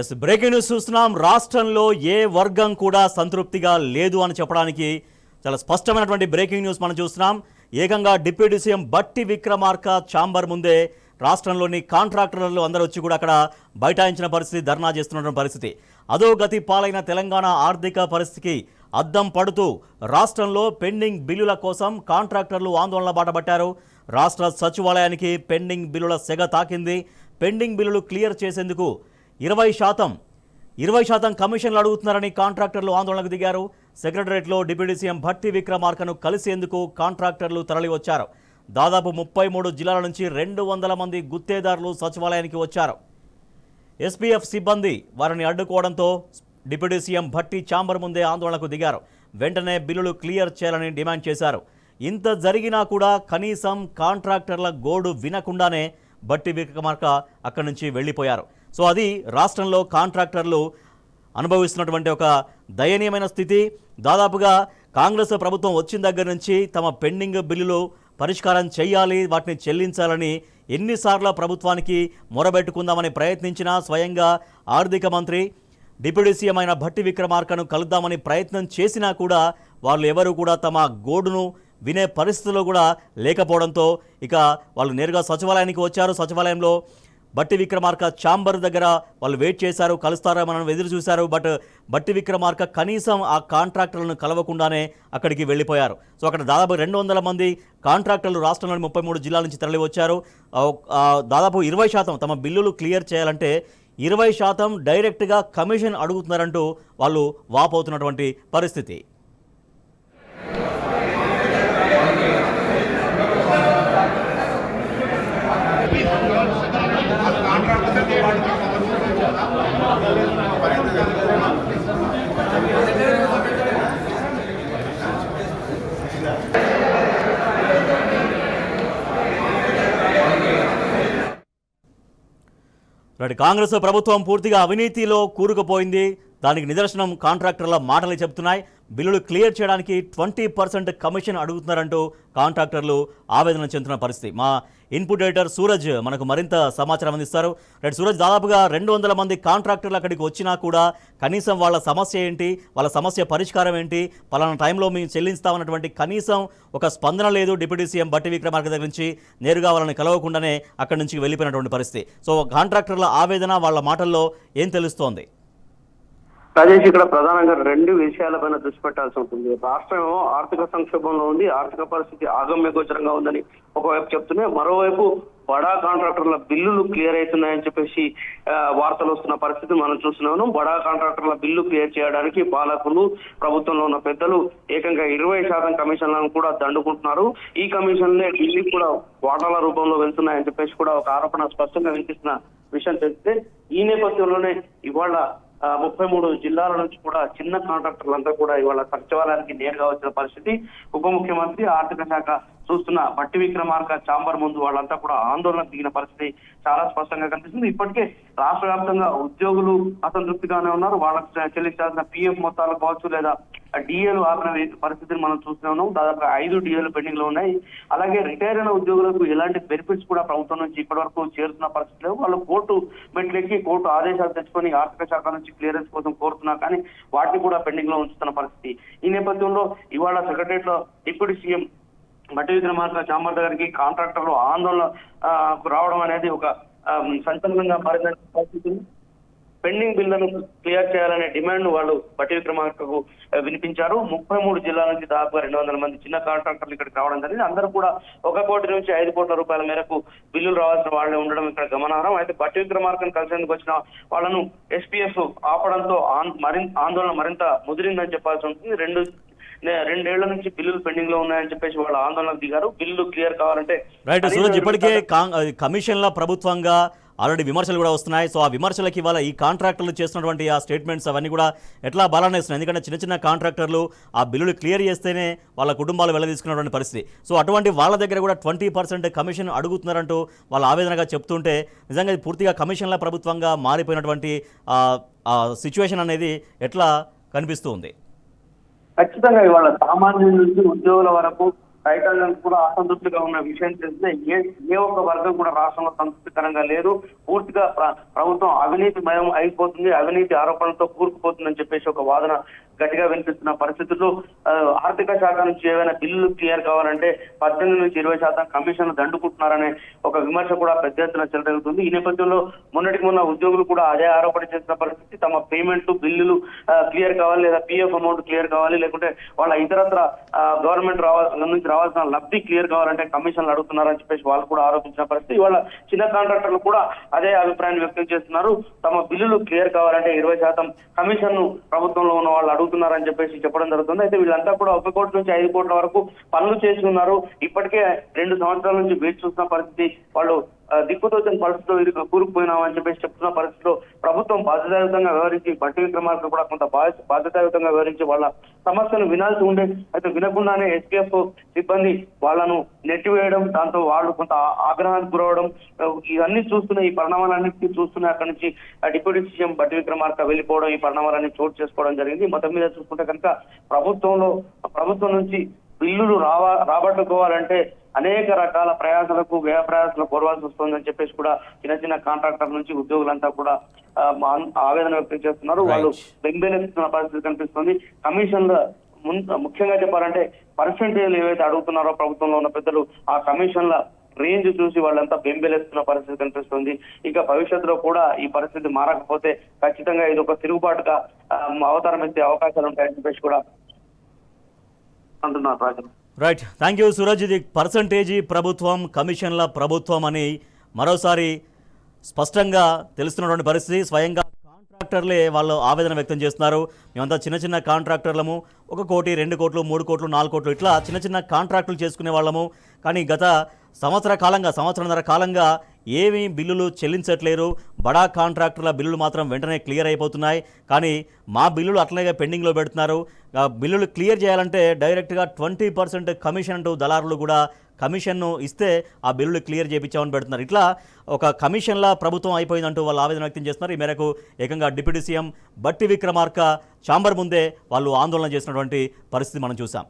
Yes breaking news చూస్తున్నాం. రాష్ట్రంలో ఏ వర్గం కూడా సంతృప్తిగా లేదు అని చెప్పడానికి చాలా స్పష్టమైనటువంటి బ్రేకింగ్ న్యూస్ మనం చూస్తున్నాం. ఏకంగా డిప్యూటీ సీఎం బట్టి విక్రమార్క ఛాంబర్ ముందే రాష్ట్రంలోని కాంట్రాక్టర్లు అందరూ వచ్చి కూడా అక్కడ బైఠాయించిన పరిస్థితి, ధర్నా చేస్తున్న పరిస్థితి. అధోగతి పాలైన తెలంగాణ ఆర్థిక పరిస్థితికి అద్దం పడుతూ రాష్ట్రంలో పెండింగ్ బిల్లుల కోసం కాంట్రాక్టర్లు ఆందోళన బాటపట్టారు. రాష్ట్ర సచివాలయానికి పెండింగ్ బిల్లుల సెగ తాకింది. పెండింగ్ బిల్లులు క్లియర్ చేసేందుకు 20% కమిషన్లు అడుగుతున్నారని కాంట్రాక్టర్లు ఆందోళనకు దిగారు. సెక్రటరియట్లో డిప్యూటీ సీఎం భట్టి విక్రమార్కను కలిసేందుకు కాంట్రాక్టర్లు తరలి వచ్చారు. దాదాపు 33 జిల్లాల నుంచి 200 మంది గుత్తేదారులు సచివాలయానికి వచ్చారు. ఎస్పీఎఫ్ సిబ్బంది వారిని అడ్డుకోవడంతో డిప్యూటీ సీఎం భట్టి ఛాంబర్ ముందే ఆందోళనకు దిగారు. వెంటనే బిల్లులు క్లియర్ చేయాలని డిమాండ్ చేశారు. ఇంత జరిగినా కూడా కనీసం కాంట్రాక్టర్ల గోడు వినకుండానే భట్టి విక్రమార్క అక్కడి నుంచి వెళ్ళిపోయారు. సో అది రాష్ట్రంలో కాంట్రాక్టర్లు అనుభవిస్తున్నటువంటి ఒక దయనీయమైన స్థితి. దాదాపుగా కాంగ్రెస్ ప్రభుత్వం వచ్చిన దగ్గర నుంచి తమ పెండింగ్ బిల్లులు పరిష్కారం చేయాలి, వాటిని చెల్లించాలని ఎన్నిసార్లు ప్రభుత్వానికి మొరబెట్టుకుందామని ప్రయత్నించినా స్వయంగా ఆర్థిక మంత్రి డిప్యూటీ సీఎం అయిన భట్టి విక్రమార్కను కలుద్దామని ప్రయత్నం చేసినా కూడా వాళ్ళు ఎవరు కూడా తమ గోడును వినే పరిస్థితుల్లో కూడా లేకపోవడంతో ఇక వాళ్ళు నేరుగా సచివాలయానికి వచ్చారు. సచివాలయంలో భట్టి విక్రమార్క ఛాంబర్ దగ్గర వాళ్ళు వెయిట్ చేశారు, కలుస్తారో మనం ఎదురు చూశారు. బట్ భట్టి విక్రమార్క కనీసం ఆ కాంట్రాక్టర్లను కలవకుండానే అక్కడికి వెళ్ళిపోయారు. సో అక్కడ దాదాపు 200 మంది కాంట్రాక్టర్లు రాష్ట్రంలోని 33 జిల్లాల నుంచి తరలి వచ్చారు. దాదాపు 20% తమ బిల్లులు క్లియర్ చేయాలంటే 20% డైరెక్ట్గా కమిషన్ అడుగుతున్నారంటూ వాళ్ళు వాపోతున్నటువంటి పరిస్థితి. కాంగ్రెస్ ప్రభుత్వం పూర్తిగా అవినీతిలో కూరుకుపోయింది. దానికి నిదర్శనం కాంట్రాక్టర్ల మాటలు చెబుతున్నాయి. బిల్లులు క్లియర్ చేయడానికి 20% కమిషన్ అడుగుతున్నారంటూ కాంట్రాక్టర్లు ఆవేదన చెందుతున్న పరిస్థితి. మా ఇన్పుట్ ఎడిటర్ సూరజ్ మనకు మరింత సమాచారం అందిస్తారు. సూరజ్, దాదాపుగా 200 మంది కాంట్రాక్టర్లు అక్కడికి వచ్చినా కూడా కనీసం వాళ్ళ సమస్య ఏంటి, వాళ్ళ సమస్య పరిష్కారం ఏంటి, పలానా టైంలో మేము చెల్లిస్తామన్నటువంటి కనీసం ఒక స్పందన లేదు. డిప్యూటీ సీఎం భట్టి విక్రమార్క దగ్గర నుంచి నేరుగా వాళ్ళని కలవకుండానే అక్కడి నుంచి వెళ్ళిపోయినటువంటి పరిస్థితి. సో కాంట్రాక్టర్ల ఆవేదన, వాళ్ళ మాటల్లో ఏం తెలుస్తోంది? రాజేష్, ఇక్కడ ప్రధానంగా 2 విషయాలపైన దృష్టి పెట్టాల్సి ఉంటుంది. రాష్ట్రం ఆర్థిక సంక్షోభంలో ఉంది, ఆర్థిక పరిస్థితి ఆగమ్య గోచరంగా ఉందని ఒకవైపు చెప్తూనే మరోవైపు బడా కాంట్రాక్టర్ల బిల్లులు క్లియర్ అవుతున్నాయని చెప్పేసి వార్తలు వస్తున్న పరిస్థితి మనం చూస్తున్నాము. బడా కాంట్రాక్టర్ల బిల్లు క్లియర్ చేయడానికి పాలకులు, ప్రభుత్వంలో ఉన్న పెద్దలు ఏకంగా 20% కమిషన్లను కూడా దండుకుంటున్నారు. ఈ కమిషన్లే ఢిల్లీకి కూడా వాటాల రూపంలో వెళ్తున్నాయని చెప్పేసి కూడా ఒక ఆరోపణ స్పష్టంగా వినిపిస్తున్న విషయం తెలిస్తే, ఈ నేపథ్యంలోనే ఇవాళ 33 జిల్లాల నుంచి కూడా చిన్న కాంట్రాక్టర్లంతా కూడా ఇవాళ సచివాలయానికి నేరుగా వచ్చిన పరిస్థితి. ఉప ముఖ్యమంత్రి, ఆర్థిక శాఖ చూస్తున్న భట్టి విక్రమార్క ఛాంబర్ ముందు వాళ్ళంతా కూడా ఆందోళనకు దిగిన పరిస్థితి చాలా స్పష్టంగా కనిపిస్తుంది. ఇప్పటికే రాష్ట్ర వ్యాప్తంగా ఉద్యోగులు అసంతృప్తిగానే ఉన్నారు. వాళ్ళకు చెల్లించాల్సిన పిఎఫ్ మొత్తాలు కావచ్చు, లేదా డిఏలు ఆపిన పరిస్థితిని మనం చూస్తూనే ఉన్నాం. దాదాపు 5 డిఏలు పెండింగ్ లో ఉన్నాయి. అలాగే రిటైర్ అయిన ఉద్యోగులకు ఎలాంటి బెనిఫిట్స్ కూడా ప్రభుత్వం నుంచి ఇప్పటి వరకు చేరుతున్న పరిస్థితి లేవు. వాళ్ళు కోర్టు మెట్లెక్కి కోర్టు ఆదేశాలు తెచ్చుకొని ఆర్థిక శాఖ నుంచి క్లియరెన్స్ కోసం కోరుతున్నా కానీ వాటిని కూడా పెండింగ్ లో ఉంచుతున్న పరిస్థితి. ఈ నేపథ్యంలో ఇవాళ సెక్రటరియట్ లో deputy CM Bhatti Vikramarka chamber దగ్గరికి కాంట్రాక్టర్లు ఆందోళన రావడం అనేది ఒక సంచలనంగా మారిన పరిస్థితి. పెండింగ్ బిల్లులను క్లియర్ చేయాలనే డిమాండ్ వాళ్ళు భట్టి విక్రమార్కకు వినిపించారు. 33 జిల్లాల నుంచి దాదాపుగా 200 మంది చిన్న కాంట్రాక్టర్లు ఇక్కడికి రావడం జరిగింది. అందరూ కూడా 1 కోటి నుంచి 5 కోట్ల రూపాయల మేరకు బిల్లులు రావాల్సిన వాళ్ళే ఉండడం ఇక్కడ గమనార్హం. అయితే భట్టి విక్రమార్కను కలిసేందుకు వచ్చిన వాళ్ళను ఎస్పీఎఫ్ ఆపడంతో ఆందోళన మరింత ముదిరిందని చెప్పాల్సి ఉంటుంది. 2 ఏళ్ల నుంచి బిల్లులు పెండింగ్ లో ఉన్నాయని చెప్పేసి వాళ్ళ ఆందోళనకు దిగారు. బిల్లు క్లియర్ కావాలంటే సూరజ్, ఇప్పటికే కమిషన్ల ప్రభుత్వంగా ఆల్రెడీ విమర్శలు కూడా వస్తున్నాయి. సో ఆ విమర్శలకి ఇవాళ ఈ కాంట్రాక్టర్లు చేస్తున్నటువంటి ఆ స్టేట్మెంట్స్ అవన్నీ కూడా ఎట్లా బలాన్ని ఇస్తున్నాయి? ఎందుకంటే చిన్న కాంట్రాక్టర్లు ఆ బిల్లులు క్లియర్ చేస్తేనే వాళ్ళ కుటుంబాలు వెళ్ళదీసుకున్నటువంటి పరిస్థితి. సో అటువంటి వాళ్ళ దగ్గర కూడా 20% కమిషన్ అడుగుతున్నారంటూ వాళ్ళ ఆవేదనగా చెప్తుంటే నిజంగా పూర్తిగా కమిషన్ల ప్రభుత్వంగా మారిపోయినటువంటి సిచ్యువేషన్ అనేది ఎట్లా కనిపిస్తుంది? ఖచ్చితంగా ఇవాళ సామాన్యుల నుంచి ఉద్యోగుల వరకు రైతాంగం కూడా అసంతృప్తిగా ఉన్న విషయం తెలిస్తే ఏ ఒక్క వర్గం కూడా రాష్ట్రంలో సంతృప్తికరంగా లేదు. పూర్తిగా ప్రభుత్వం అవినీతిమయం అయిపోతుంది, అవినీతి ఆరోపణలతో కూరుకుపోతుందని చెప్పేసి ఒక వాదన గట్టిగా వినిపిస్తున్న పరిస్థితుల్లో ఆర్థిక శాఖ నుంచి ఏవైనా బిల్లులు క్లియర్ కావాలంటే 18 నుంచి 20% కమిషన్లు దండుకుంటున్నారనే ఒక విమర్శ కూడా పెద్ద ఎత్తున చెలరేగుతుంది. ఈ నేపథ్యంలో మొన్నటికి మొన్న ఉద్యోగులు కూడా అదే ఆరోపణ చేసిన పరిస్థితి. తమ పేమెంట్ బిల్లులు క్లియర్ కావాలి, లేదా పిఎఫ్ అమౌంట్ క్లియర్ కావాలి, లేకుంటే వాళ్ళ ఇతరత్ర గవర్నమెంట్ నుంచి రావాల్సిన లబ్ధి క్లియర్ కావాలంటే కమిషన్లు అడుగుతున్నారని చెప్పేసి వాళ్ళు కూడా ఆరోపించిన పరిస్థితి. ఇవాళ చిన్న కాంట్రాక్టర్లు కూడా అదే అభిప్రాయాన్ని వ్యక్తం చేస్తున్నారు. తమ బిల్లులు క్లియర్ కావాలంటే 20% కమిషన్ ను ప్రభుత్వంలో ఉన్న వాళ్ళు అడుగుతున్నారని చెప్పేసి చెప్పడం జరుగుతుంది. అయితే వీళ్ళంతా కూడా 1 కోటి నుంచి 5 కోట్ల వరకు పనులు చేసి ఉన్నారు. ఇప్పటికే 2 సంవత్సరాల నుంచి వేచి చూస్తున్న పరిస్థితి. వాళ్ళు దిక్కుతోచని పరిస్థితిలో కూరుకుపోయినామని చెప్పేసి చెప్తున్న పరిస్థితిలో ప్రభుత్వం బాధ్యతాయుతంగా వ్యవహరించి, బట్టి విక్రమార్క కూడా కొంత బాధ్యతాయుతంగా వ్యవహరించి వాళ్ళ సమస్యను వినాల్సి ఉండే, అయితే వినకుండానే ఎస్పీఎఫ్ సిబ్బంది వాళ్ళను నెట్టివేయడం, దాంతో వాళ్ళు కొంత ఆగ్రహానికి గురవడం, ఇవన్నీ చూస్తున్న ఈ పరిణామాలన్నింటినీ చూస్తున్న అక్కడి నుంచి డిప్యూటీ సీఎం బట్టి విక్రమార్క వెళ్ళిపోవడం, ఈ పరిణామాలన్నీ చోటు చేసుకోవడం జరిగింది. మొత్తం మీద చూసుకుంటే కనుక ప్రభుత్వం నుంచి బిల్లులు రాబట్టుకోవాలంటే అనేక రకాల ప్రయాసాలకు వ్యయ ప్రయాసాలకు కోరవలసి వస్తుందని చెప్పేసి కూడా చిన్న కాంట్రాక్టర్ నుంచి ఉద్యోగులంతా కూడా ఆవేదన వ్యక్తం చేస్తున్నారు. వాళ్ళు బెంబేలెత్తుతున్న పరిస్థితి కనిపిస్తుంది. కమిషన్ల ముఖ్యంగా చెప్పాలంటే పర్సెంటేజ్లు ఏవైతే అడుగుతున్నారో ప్రభుత్వంలో ఉన్న పెద్దలు, ఆ కమిషన్ల రేంజ్ చూసి వాళ్ళంతా బెంబేలెత్తున్న పరిస్థితి కనిపిస్తుంది. ఇక భవిష్యత్తులో కూడా ఈ పరిస్థితి మారకపోతే ఖచ్చితంగా ఇది ఒక తిరుగుబాటుగా అవతారం ఎత్తే అవకాశాలు ఉంటాయని చెప్పేసి కూడా అంటున్నారు Raju. Right, thank you Suraj. ఇది పర్సంటేజీ ప్రభుత్వం, కమిషన్ల ప్రభుత్వం అని మరోసారి స్పష్టంగా తెలుస్తున్నటువంటి పరిస్థితి. స్వయంగా కాంట్రాక్టర్లే వాళ్ళు ఆవేదన వ్యక్తం చేస్తున్నారు. మేమంతా చిన్న కాంట్రాక్టర్లము, 1 కోటి 2 కోట్లు 3 కోట్లు 4 కోట్లు ఇట్లా చిన్న కాంట్రాక్టులు చేసుకునే వాళ్ళము. కానీ గత సంవత్సరన్నర కాలంగా ఏమీ బిల్లులు చెల్లించట్లేరు. బడా కాంట్రాక్టర్ల బిల్లులు మాత్రం వెంటనే క్లియర్ అయిపోతున్నాయి. కానీ మా బిల్లులు అట్లనే పెండింగ్లో పెడుతున్నారు. బిల్లులు క్లియర్ చేయాలంటే డైరెక్ట్గా 20% కమిషన్ అంటూ దళారులు కూడా కమిషన్ను ఇస్తే ఆ బిల్లులు క్లియర్ చేయించామని పెడుతున్నారు. ఇట్లా ఒక కమిషన్లా ప్రభుత్వం అయిపోయిందంటూ వాళ్ళు ఆవేదన వ్యక్తం చేస్తున్నారు. ఈ మేరకు ఏకంగా డిప్యూటీ సీఎం బట్టి విక్రమార్క ఛాంబర్ ముందే వాళ్ళు ఆందోళన చేసినటువంటి పరిస్థితి మనం చూసాం.